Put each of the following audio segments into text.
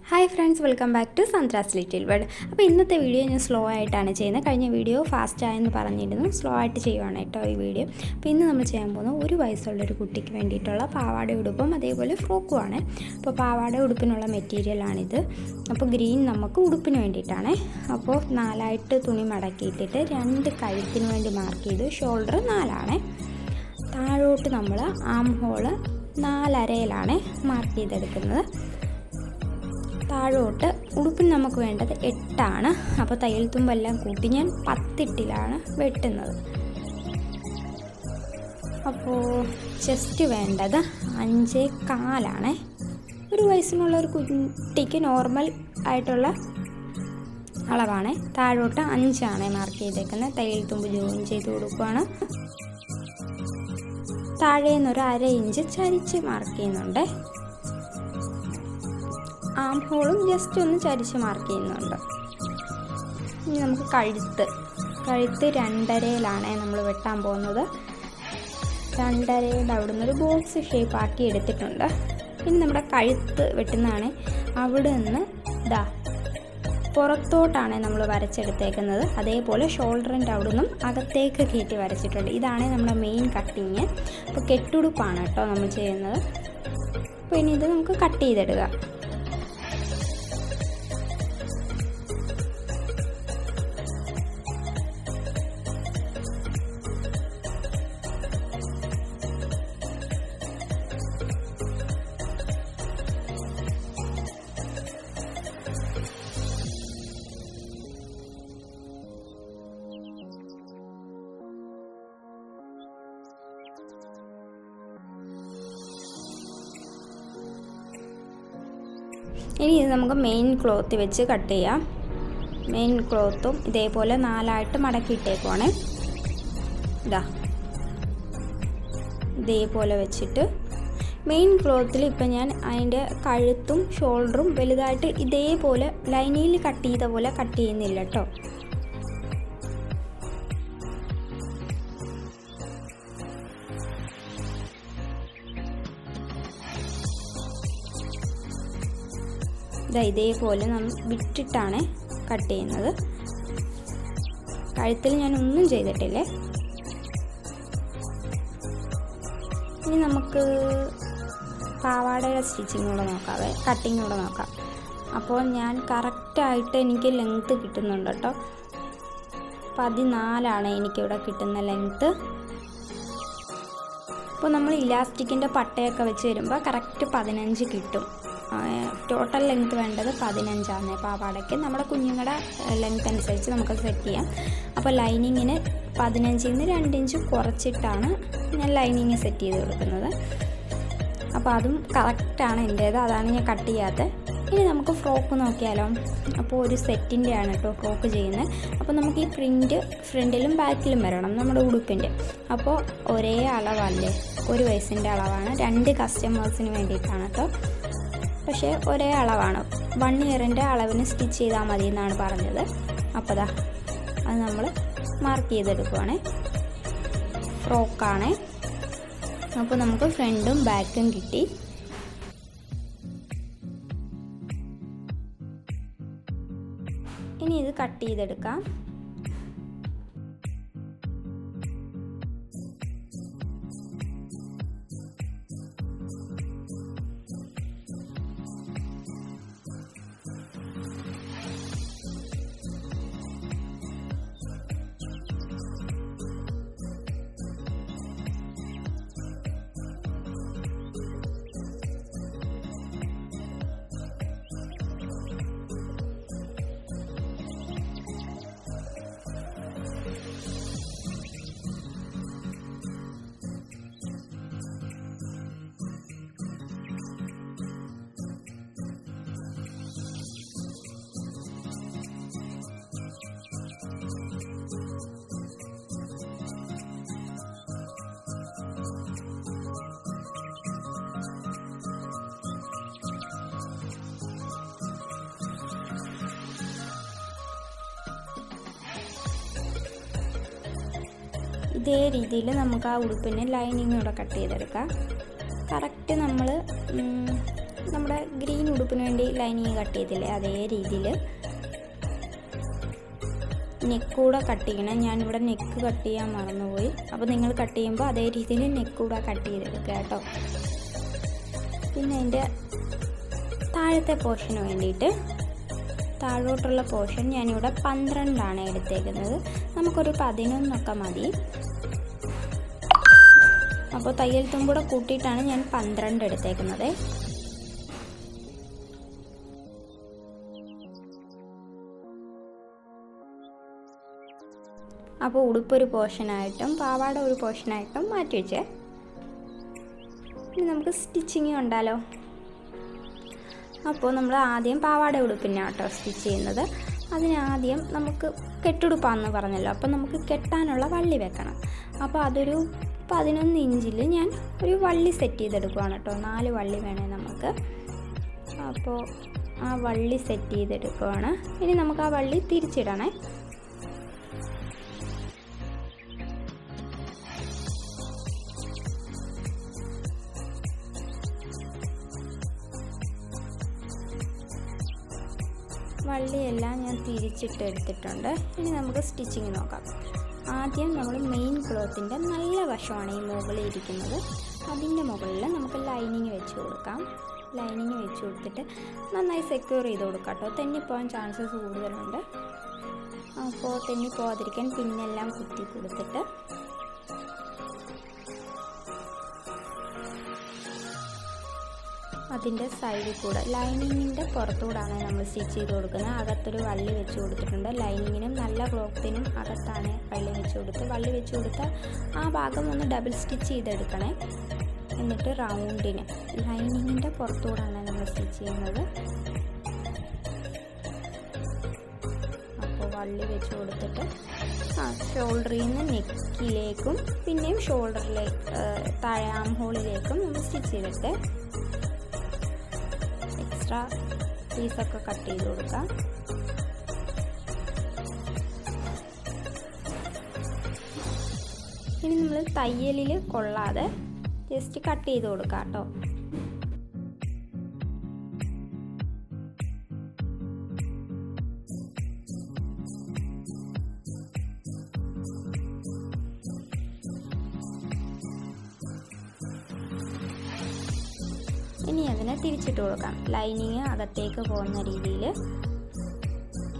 Hi friends, welcome back to Santhra's little world. അപ്പോൾ ഇന്നത്തെ video ഞാൻ സ്ലോ ആയിട്ടാണ് ചെയ്യുന്നത്. കഴിഞ്ഞ വീഡിയോ ഫാസ്റ്റ് ആയെന്ന് പറഞ്ഞിരുന്നു, സ്ലോ ആയിട്ട് ചെയ്യുവാണ് കേട്ടോ ഈ വീഡിയോ. അപ്പോൾ ഇന്ന് നമ്മൾ ചെയ്യാൻ പോകുന്നത് 1 വയസ്സുള്ളൊരു കുട്ടിക്ക് വേണ്ടിയിട്ടുള്ള പാവാട ഉടുപ്പും അതേപോലെ ഫ്രോക്കുമാണ്. അപ്പോൾ പാവാട ഉടുപ്പിനുള്ള മെറ്റീരിയലാണിത്. അപ്പോൾ ഗ്രീൻ നമുക്ക് ഉടുപ്പിന് വേണ്ടിയിട്ടാണ്. അപ്പോൾ 4ആയിട്ട് തുണി മടക്കിയിട്ടിട്ട് 2 കഴുത്തിന് വേണ്ടി മാർക്ക് ചെയ്തു. ഷോൾഡർ 4 താഴോട്ട് നമ്മൾ ആം ഹോള് 4 അരയിലാണ് മാർക്ക് ചെയ്തെടുക്കുന്നത്. താഴോട്ട് ഉടുപ്പിന് നമുക്ക് വേണ്ടത് 8. അപ്പോൾ തയ്യൽ തുമ്പെല്ലാം കൂട്ടി ഞാൻ 10 വെട്ടുന്നത്. അപ്പോൾ ചെസ്റ്റ് വേണ്ടത് 5.25. 1 വയസ്സിനുള്ള ഒരു കുട്ടിക്ക് നോർമൽ ആയിട്ടുള്ള അളവാണ്. താഴോട്ട് 5 മാർക്ക് ചെയ്തേക്കുന്നത്. തയ്യൽ തുമ്പ് ജോയിൻ ചെയ്ത് കൊടുക്കുകയാണ്. താഴേന്നൊരു 1/2 ഇഞ്ച് ചരിച്ച് മാർക്ക് ചെയ്യുന്നുണ്ട്. ആം ഹോളും ജസ്റ്റ് ഒന്ന് ചരിച്ച് മാർക്ക് ചെയ്യുന്നുണ്ട്. ഇനി നമുക്ക് കഴുത്ത് 2.5 നമ്മൾ വെട്ടാൻ പോകുന്നത്. 2.5 അവിടെ നിന്നൊരു ബോക്സ് ഷേപ്പ് ആക്കി എടുത്തിട്ടുണ്ട്. ഇനി നമ്മുടെ കഴുത്ത് വെട്ടുന്നതാണ്. അവിടെ നിന്ന് പുറത്തോട്ടാണ് നമ്മൾ വരച്ചെടുത്തേക്കുന്നത്. അതേപോലെ ഷോൾഡറിൻ്റെ അവിടെ നിന്നും അകത്തേക്ക് കയറ്റി വരച്ചിട്ടുണ്ട്. ഇതാണ് നമ്മുടെ മെയിൻ കട്ടിങ്. അപ്പോൾ കെട്ടുടുപ്പാണ് കേട്ടോ നമ്മൾ ചെയ്യുന്നത്. അപ്പോൾ ഇനി ഇത് നമുക്ക് കട്ട് ചെയ്തെടുക്കുക. ഇനി ഇത് നമുക്ക് മെയിൻ ക്ലോത്ത് വെച്ച് കട്ട് ചെയ്യാം. മെയിൻ ക്ലോത്തും ഇതേപോലെ 4ആയിട്ട് മടക്കിയിട്ടേക്കുവാണ്. ഇതേപോലെ വെച്ചിട്ട് മെയിൻ ക്ലോത്തിൽ ഇപ്പം ഞാൻ അതിൻ്റെ കഴുത്തും ഷോൾഡറും വലുതായിട്ട് ഇതേപോലെ ലൈനിൽ കട്ട് ചെയ്ത പോലെ കട്ട് ചെയ്യുന്നില്ല കേട്ടോ. ഇതേപോലെ നമ്മൾ വിട്ടിട്ടാണ് കട്ട് ചെയ്യുന്നത്. കഴുത്തിൽ ഞാൻ ഒന്നും ചെയ്തിട്ടില്ലേ. ഇനി നമുക്ക് പാവാടയുടെ സ്റ്റിച്ചിങ് കൂടെ നോക്കാം, കട്ടിങ് കൂടെ നോക്കാം. അപ്പോൾ ഞാൻ കറക്റ്റായിട്ട് എനിക്ക് ലെങ്ത്ത് കിട്ടുന്നുണ്ട് കേട്ടോ. 14 എനിക്കിവിടെ കിട്ടുന്ന ലെങ്ത്ത്. അപ്പോൾ നമ്മൾ ഇലാസ്റ്റിക്കിൻ്റെ പട്ടയൊക്കെ വെച്ച് വരുമ്പോൾ കറക്റ്റ് 15 കിട്ടും. ടോട്ടൽ ലെങ്ത്ത് വേണ്ടത് 15 പാവാടയ്ക്ക്. നമ്മുടെ കുഞ്ഞുങ്ങളുടെ ലെങ്ത്ത് അനുസരിച്ച് നമുക്ക് സെറ്റ് ചെയ്യാം. അപ്പോൾ ലൈനിങ്ങിന് 15-ൽ നിന്ന് 2 ഇഞ്ച് കുറച്ചിട്ടാണ് ഞാൻ ലൈനിങ് സെറ്റ് ചെയ്ത് കൊടുക്കുന്നത്. അപ്പോൾ അതും കറക്റ്റാണ് എൻ്റേത്, അതാണ് ഞാൻ കട്ട് ചെയ്യാത്തത്. ഇനി നമുക്ക് ഫ്രോക്ക് നോക്കിയാലോ. അപ്പോൾ ഒരു സെറ്റിൻ്റെയാണ് കേട്ടോ ഫ്രോക്ക് ചെയ്യുന്നത്. അപ്പോൾ നമുക്ക് ഈ പ്രിൻറ്റ് ഫ്രണ്ടിലും ബാക്കിലും വരണം നമ്മുടെ ഉടുപ്പിൻ്റെ. അപ്പോൾ ഒരേ അളവല്ലേ, 1 വയസ്സിൻ്റെ അളവാണ്. 2 കസ്റ്റമേഴ്സിന് വേണ്ടിയിട്ടാണ് കേട്ടോ. പക്ഷേ ഒരേ അളവാണ്. 1 ഇയറിൻ്റെ അളവിന് സ്റ്റിച്ച് ചെയ്താൽ മതി എന്നാണ് പറഞ്ഞത്. അപ്പോൾ അത് നമ്മൾ മാർക്ക് ചെയ്തെടുക്കുവാണേ. ഫ്രോക്കാണേ. അപ്പോൾ നമുക്ക് ഫ്രണ്ടും ബാക്കും കിട്ടി. ഇനി ഇത് കട്ട് ചെയ്തെടുക്കാം. ഇതേ രീതിയിൽ നമുക്ക് ആ ഉടുപ്പിന് ലൈനിങ് കൂടെ കട്ട് ചെയ്തെടുക്കാം. കറക്റ്റ് നമ്മൾ നമ്മുടെ ഗ്രീൻ ഉടുപ്പിന് വേണ്ടി ലൈനിങ് കട്ട് ചെയ്തില്ലേ, അതേ രീതിയിൽ നെക്ക് കൂടെ കട്ട് ചെയ്യണം. ഞാനിവിടെ നെക്ക് കട്ട് ചെയ്യാൻ മറന്നുപോയി. അപ്പോൾ നിങ്ങൾ കട്ട് ചെയ്യുമ്പോൾ അതേ രീതിയിൽ നെക്ക് കൂടെ കട്ട് ചെയ്തെടുക്കുക കേട്ടോ. പിന്നെ അതിൻ്റെ താഴത്തെ പോർഷന് വേണ്ടിയിട്ട് താഴോട്ടുള്ള പോർഷൻ ഞാനിവിടെ 12 എടുത്തേക്കുന്നത്. നമുക്കൊരു 11 മതി. അപ്പോൾ തയ്യൽ തുമ്പൂടെ കൂട്ടിയിട്ടാണ് ഞാൻ 12 എടുത്തേക്കുന്നത്. അപ്പോൾ ഉടുപ്പൊരു പോർഷനായിട്ടും പാവാട ഒരു പോർഷനായിട്ടും മാറ്റി വെച്ചേ. ഇനി നമുക്ക് സ്റ്റിച്ചിങ് കണ്ടാലോ. അപ്പോൾ നമ്മൾ ആദ്യം പാവാട ഉടുപ്പിനാണ് കേട്ടോ സ്റ്റിച്ച് ചെയ്യുന്നത്. അതിനാദ്യം നമുക്ക് കെട്ടുടുപ്പാണെന്ന് പറഞ്ഞല്ലോ, അപ്പോൾ നമുക്ക് കെട്ടാനുള്ള വള്ളി വെക്കണം. അപ്പോൾ അതൊരു 11 ഇഞ്ചിൽ ഞാൻ ഒരു വള്ളി സെറ്റ് ചെയ്തെടുക്കുകയാണ് കേട്ടോ. 4 വള്ളി വേണേ നമുക്ക്. അപ്പോൾ ആ വള്ളി സെറ്റ് ചെയ്തെടുക്കുകയാണ്. ഇനി നമുക്ക് ആ വള്ളി തിരിച്ചിടണേ. വള്ളിയെല്ലാം ഞാൻ തിരിച്ചിട്ട് എടുത്തിട്ടുണ്ട്. ഇനി നമുക്ക് സ്റ്റിച്ചിങ് നോക്കാം. ആദ്യം നമ്മൾ മെയിൻ ക്ലോത്തിൻ്റെ നല്ല വശമാണ് ഈ മുകളിൽ ഇരിക്കുന്നത്. അതിൻ്റെ മുകളിൽ നമുക്ക് ലൈനിങ് വെച്ച് കൊടുക്കാം. ലൈനിങ് വെച്ച് കൊടുത്തിട്ട് നന്നായി സെക്യൂർ ചെയ്ത് കൊടുക്കാം കേട്ടോ. തെന്നിപ്പോകാൻ ചാൻസസ് കൂടുതലുണ്ട്. അപ്പോൾ തെന്നിപ്പോകാതിരിക്കാൻ പിന്നെല്ലാം കുത്തി കൊടുത്തിട്ട് അതിൻ്റെ സൈഡിൽ കൂടെ ലൈനിങ്ങിൻ്റെ പുറത്തുകൂടാണ് നമ്മൾ സ്റ്റിച്ച് ചെയ്ത് കൊടുക്കുന്നത്. അകത്തൊരു വള്ളി വെച്ച് കൊടുത്തിട്ടുണ്ട്. ലൈനിങ്ങിനും നല്ല ക്ലോത്തിനും അകത്താണ് വള്ളി വെച്ച് കൊടുത്ത്. വള്ളി വെച്ച് കൊടുത്താൽ ആ ഭാഗം ഒന്ന് ഡബിൾ സ്റ്റിച്ച് ചെയ്തെടുക്കണേ. എന്നിട്ട് റൗണ്ടിന് ലൈനിങ്ങിൻ്റെ പുറത്തുകൂടാണ് നമ്മൾ സ്റ്റിച്ച് ചെയ്യുന്നത്. അപ്പോൾ വള്ളി വെച്ച് കൊടുത്തിട്ട് ഷോൾഡറിൽ നിന്ന് നെക്കിലേക്കും പിന്നെയും ഷോൾഡറിലേക്ക് താഴെ ആം ഹോളിലേക്കും നമ്മൾ സ്റ്റിച്ച് ചെയ്തിട്ട് എക്സ്ട്രാ പീസൊക്കെ കട്ട് ചെയ്ത് കൊടുക്കാം. ഇനി നമ്മൾ തയ്യലിൽ കൊള്ളാതെ ജസ്റ്റ് കട്ട് ചെയ്ത് കൊടുക്കാം കേട്ടോ. ഇനി അതിനെ തിരിച്ചിട്ട് കൊടുക്കാം, ലൈനിങ് അകത്തേക്ക് പോകുന്ന രീതിയിൽ.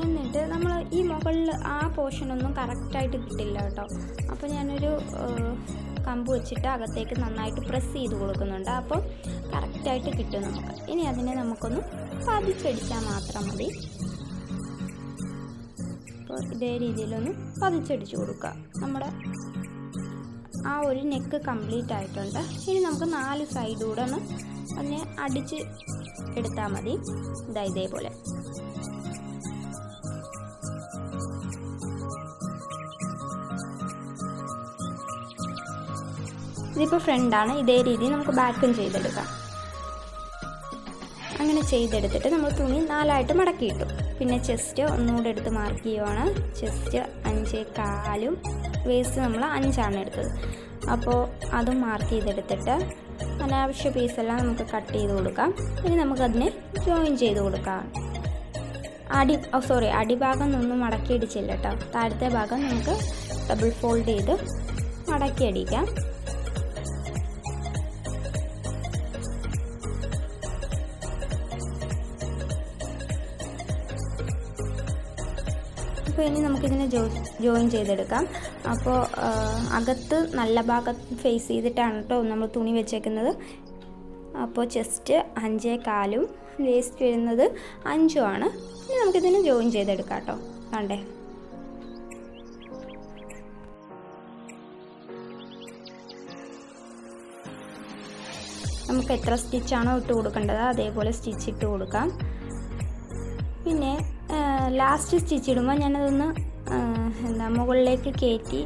എന്നിട്ട് നമ്മൾ ഈ മുകളിൽ ആ പോർഷനൊന്നും കറക്റ്റായിട്ട് കിട്ടില്ല കേട്ടോ. അപ്പോൾ ഞാനൊരു കമ്പ് വെച്ചിട്ട് അകത്തേക്ക് നന്നായിട്ട് പ്രസ് ചെയ്ത് കൊടുക്കുന്നുണ്ട്. അപ്പോൾ കറക്റ്റായിട്ട് കിട്ടും നമുക്ക്. ഇനി അതിനെ നമുക്കൊന്ന് പതിച്ചടിച്ചാൽ മാത്രം മതി. അപ്പോൾ ഇതേ രീതിയിലൊന്ന് പതിച്ചടിച്ച് കൊടുക്കുക. നമ്മുടെ ആ ഒരു നെക്ക് കംപ്ലീറ്റ് ആയിട്ടുണ്ട്. ഇനി നമുക്ക് 4 സൈഡൂടെ ഒന്ന് അതിനെ അടിച്ച് എടുത്താൽ മതി. ഇതേപോലെ ഇതിപ്പോൾ ഫ്രണ്ടാണ്. ഇതേ രീതിയിൽ നമുക്ക് ബാക്കും ചെയ്തെടുക്കാം. അങ്ങനെ ചെയ്തെടുത്തിട്ട് നമ്മൾ തുണി 4ആയിട്ട് മടക്കിയിട്ടു. പിന്നെ ചെസ്റ്റ് ഒന്നുകൂടെ എടുത്ത് മാർക്ക് ചെയ്യുവാണ്. ചെസ്റ്റ് 5.25, വേസ്റ്റ് നമ്മൾ 5 എടുത്തത്. അപ്പോൾ അതും മാർക്ക് ചെയ്തെടുത്തിട്ട് അനാവശ്യ പീസെല്ലാം നമുക്ക് കട്ട് ചെയ്ത് കൊടുക്കാം. ഇനി നമുക്കതിനെ ജോയിൻ ചെയ്ത് കൊടുക്കാം. അടിഭാഗം ഒന്നും മടക്കി അടിച്ചില്ല കേട്ടോ. താഴത്തെ ഭാഗം നമുക്ക് ഡബിൾ ഫോൾഡ് ചെയ്ത് മടക്കി അടിക്കാം. അപ്പോൾ ഇനി നമുക്കിതിനെ ജോയിൻ ചെയ്തെടുക്കാം. അപ്പോൾ അകത്ത് നല്ല ഭാഗം ഫേസ് ചെയ്തിട്ടാണ് കേട്ടോ നമ്മൾ തുണി വെച്ചേക്കുന്നത്. അപ്പോൾ ചെസ്റ്റ് 5.25, വേസ്റ്റ് വരുന്നത് 5 ഇനി നമുക്കിതിനെ ജോയിൻ ചെയ്തെടുക്കാം കേട്ടോ. കണ്ടേ, നമുക്ക് എത്ര സ്റ്റിച്ചാണോ ഇട്ട് കൊടുക്കേണ്ടത് അതേപോലെ സ്റ്റിച്ച് ഇട്ട് കൊടുക്കാം. പിന്നെ ലാസ്റ്റ് സ്റ്റിച്ച് ഇടുമ്പോൾ ഞാനതൊന്ന് മുകളിലേക്ക് കയറ്റി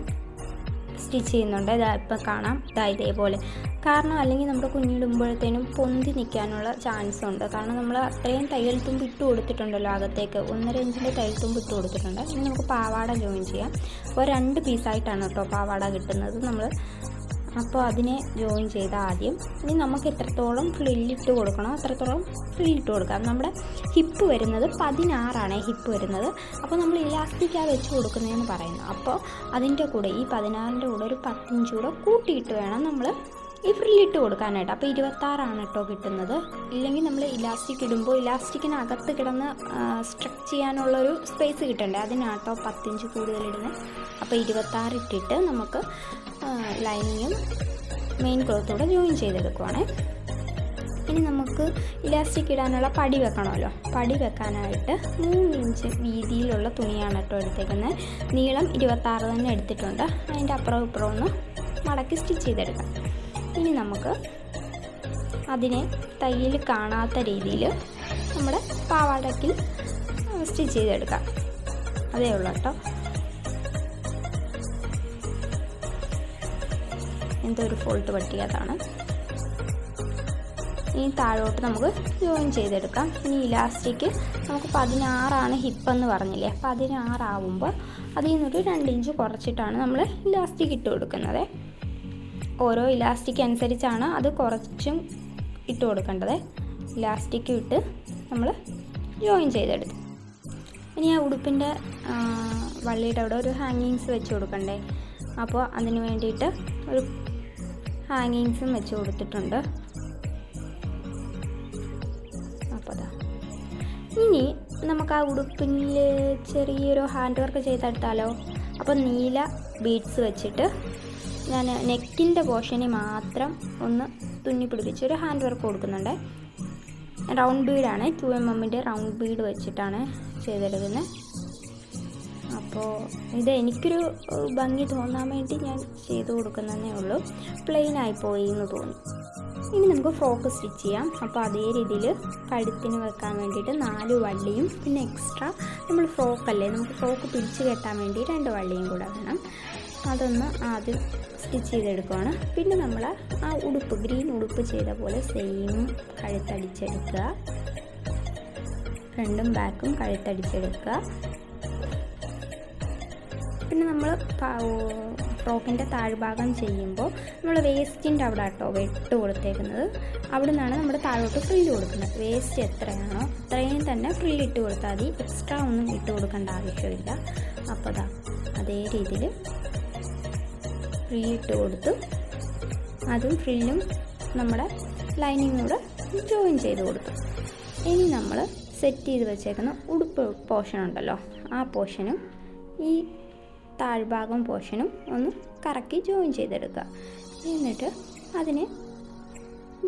സ്റ്റിച്ച് ചെയ്യുന്നുണ്ട്. ഇപ്പം കാണാം, ഇതേപോലെ. കാരണം അല്ലെങ്കിൽ നമ്മുടെ കുഞ്ഞിടുമ്പോഴത്തേനും പൊന്തി നിൽക്കാനുള്ള ചാൻസ് ഉണ്ട്. കാരണം നമ്മൾ അത്രയും തയ്യൽ തുമ്പ് ഇട്ട് കൊടുത്തിട്ടുണ്ടല്ലോ അകത്തേക്ക്. 1.5 ഇഞ്ചിൻ്റെ തയ്യൽ തുമ്പ് ഇട്ട് കൊടുത്തിട്ടുണ്ട്. ഇനി നമുക്ക് പാവാട ജോയിൻ ചെയ്യാം. അപ്പോൾ 2 പീസായിട്ടാണ് കേട്ടോ പാവാട കിട്ടുന്നത്. നമ്മൾ അപ്പോൾ അതിനെ ജോയിൻ ചെയ്ത് ആദ്യം ഇനി നമുക്ക് എത്രത്തോളം ഫ്രില്ലിട്ട് കൊടുക്കണോ അത്രത്തോളം ഫ്രില്ലിട്ട് കൊടുക്കാം. നമ്മുടെ ഹിപ്പ് വരുന്നത് 16 ഹിപ്പ് വരുന്നത്. അപ്പോൾ നമ്മൾ ഇലാസ്റ്റിക്കാ വെച്ച് കൊടുക്കുന്നതെന്ന് പറയുന്നു. അപ്പോൾ അതിൻ്റെ കൂടെ ഈ 16ൻ്റെ കൂടെ ഒരു 10 ഇഞ്ച് കൂടെ കൂട്ടിയിട്ട് വേണം നമ്മൾ ഈ ഫ്രില്ലിട്ട് കൊടുക്കാനായിട്ട്. അപ്പോൾ 26 കേട്ടോ കിട്ടുന്നത്. ഇല്ലെങ്കിൽ നമ്മൾ ഇലാസ്റ്റിക് ഇടുമ്പോൾ ഇലാസ്റ്റിക്കിനകത്ത് കിടന്ന് സ്ട്രെച്ച് ചെയ്യാനുള്ളൊരു സ്പേസ് കിട്ടണ്ടേ, അതിനാട്ടോ 10 ഇഞ്ച് കൂടുതലിടുന്നത്. അപ്പോൾ 26 ഇട്ടിട്ട് നമുക്ക് ലൈനിങ്ങും മെയിൻ ക്ലോത്തൂടെ ജോയിൻ ചെയ്തെടുക്കുവാണേ. ഇനി നമുക്ക് ഇലാസ്റ്റിക് ഇടാനുള്ള പടി വെക്കണമല്ലോ. പടി വെക്കാനായിട്ട് 3 ഇഞ്ച് വീതിയിലുള്ള തുണിയാണ് കേട്ടോ എടുത്തേക്കുന്നത്. നീളം 26 തന്നെ എടുത്തിട്ടുണ്ട്. അതിൻ്റെ അപ്പുറം ഇപ്പുറം ഒന്ന് മടക്കി സ്റ്റിച്ച് ചെയ്തെടുക്കാം. ഇനി നമുക്ക് അതിനെ തയ്യൽ കാണാത്ത രീതിയിൽ നമ്മുടെ പാവാടയ്ക്ക് സ്റ്റിച്ച് ചെയ്തെടുക്കാം. അതേ ഉള്ളൂ കേട്ടോ. എന്തോ ഒരു ഫോൾട്ട് പറ്റിയതാണ്. ഇനി താഴോട്ട് നമുക്ക് ജോയിൻ ചെയ്തെടുക്കാം. ഇനി ഇലാസ്റ്റിക് നമുക്ക് 16 ഹിപ്പെന്ന് പറഞ്ഞില്ലേ, 16 ആവുമ്പോൾ അതിൽ നിന്നൊരു 2 ഇഞ്ച് കുറച്ചിട്ടാണ് നമ്മൾ ഇലാസ്റ്റിക് ഇട്ട് കൊടുക്കുന്നത്. ഓരോ ഇലാസ്റ്റിക് അനുസരിച്ചാണ് അത് കുറച്ചും ഇട്ട് കൊടുക്കേണ്ടത്. ഇലാസ്റ്റിക് ഇട്ട് നമ്മൾ ജോയിൻ ചെയ്തെടുത്തു. ഇനി ആ ഉടുപ്പിൻ്റെ വള്ളിയുടെ അവിടെ ഒരു ഹാങ്ങിങ്സ് വെച്ച് കൊടുക്കണ്ടേ. അപ്പോൾ അതിന് വേണ്ടിയിട്ട് ഒരു ഹാങ്ങിങ്സും വെച്ച് കൊടുത്തിട്ടുണ്ട്. അപ്പോൾ അതാ ഇനി നമുക്ക് ആ ഉടുപ്പിൽ ചെറിയൊരു ഹാൻഡ് വർക്ക് ചെയ്തെടുത്താലോ. അപ്പോൾ നീല ബീഡ്സ് വെച്ചിട്ട് ഞാൻ നെക്കിൻ്റെ പോർഷന് മാത്രം ഒന്ന് തുന്നി പിടിപ്പിച്ച് ഒരു ഹാൻഡ് വർക്ക് കൊടുക്കുന്നുണ്ട്. റൗണ്ട് ബീഡാണ്, 2mm റൗണ്ട് ബീഡ് വെച്ചിട്ടാണ് ചെയ്തെടുക്കുന്നത്. അപ്പോൾ ഇത് എനിക്കൊരു ഭംഗി തോന്നാൻ വേണ്ടി ഞാൻ ചെയ്ത് കൊടുക്കുന്നതേ ഉള്ളൂ. പ്ലെയിനായി പോയി എന്ന് തോന്നി. ഇനി നമുക്ക് ഫ്രോക്ക് സ്റ്റിച്ച് ചെയ്യാം. അപ്പോൾ അതേ രീതിയിൽ കഴുത്തിന് വെക്കാൻ വേണ്ടിയിട്ട് 4 വള്ളിയും പിന്നെ എക്സ്ട്രാ നമ്മൾ ഫ്രോക്കല്ലേ, നമുക്ക് ഫ്രോക്ക് പിടിച്ച് കെട്ടാൻ വേണ്ടി 2 വള്ളിയും കൂടെ വേണം. അതൊന്ന് ആദ്യം സ്റ്റിച്ച് ചെയ്തെടുക്കുകയാണ്. പിന്നെ നമ്മൾ ആ ഉടുപ്പ് ഗ്രീൻ ഉടുപ്പ് ചെയ്ത പോലെ സെയിം കഴുത്തടിച്ചെടുക്കുക. ഫ്രണ്ടും ബാക്കും കഴുത്തടിച്ചെടുക്കുക. പിന്നെ നമ്മൾ ഫ്രോക്കിൻ്റെ താഴ്ഭാഗം ചെയ്യുമ്പോൾ നമ്മൾ വേസ്റ്റിൻ്റെ അവിടെ കേട്ടോ വെട്ട് കൊടുത്തേക്കുന്നത്. അവിടെ നിന്നാണ് നമ്മൾ താഴോട്ട് ഫ്രില്ല് കൊടുക്കുന്നത്. വേസ്റ്റ് എത്രയാണോ അത്രയും തന്നെ ഫ്രില്ലിട്ട് കൊടുത്താൽ മതി. എക്സ്ട്രാ ഒന്നും ഇട്ട് കൊടുക്കേണ്ട ആവശ്യമില്ല. അപ്പോൾ അതേ രീതിയിൽ ഫ്രില്ലിട്ട് കൊടുത്തു. അതും ഫ്രില്ലും നമ്മുടെ ലൈനിങ്ങൂടെ ജോയിൻ ചെയ്ത് കൊടുത്തു. ഇനി നമ്മൾ സെറ്റ് ചെയ്ത് വെച്ചേക്കുന്ന ഉടുപ്പ് പോർഷൻ ഉണ്ടല്ലോ, ആ പോർഷനും ഈ താഴ്ഭാഗം പോർഷനും ഒന്ന് കറക്കി ജോയിൻ ചെയ്തെടുക്കുക. എന്നിട്ട് അതിനെ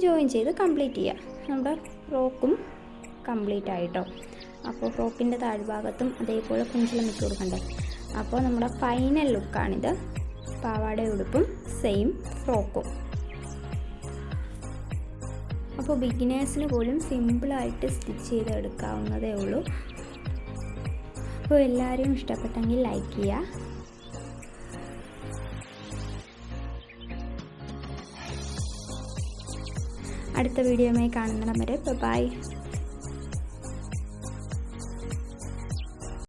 ജോയിൻ ചെയ്ത് കംപ്ലീറ്റ് ചെയ്യുക. നമ്മുടെ ഫ്രോക്കും കംപ്ലീറ്റ് ആയിട്ടോ. അപ്പോൾ ഫ്രോക്കിൻ്റെ താഴ്ഭാഗത്തും അതേപോലെ കുഞ്ചിലും വെച്ച് കൊടുക്കണ്ടേ. അപ്പോൾ നമ്മുടെ ഫൈനൽ ലുക്കാണിത്. പാവാട ഉടുപ്പും സെയിം ഫ്രോക്കും. അപ്പോൾ ബിഗിനേഴ്സിന് പോലും സിമ്പിളായിട്ട് സ്റ്റിച്ച് ചെയ്തെടുക്കാവുന്നതേ ഉള്ളൂ. അപ്പോൾ എല്ലാവരും ഇഷ്ടപ്പെട്ടെങ്കിൽ ലൈക്ക് ചെയ്യുക. അടുത്ത വീഡിയോയുമായി കാണുന്നിടം വരെ ബൈ.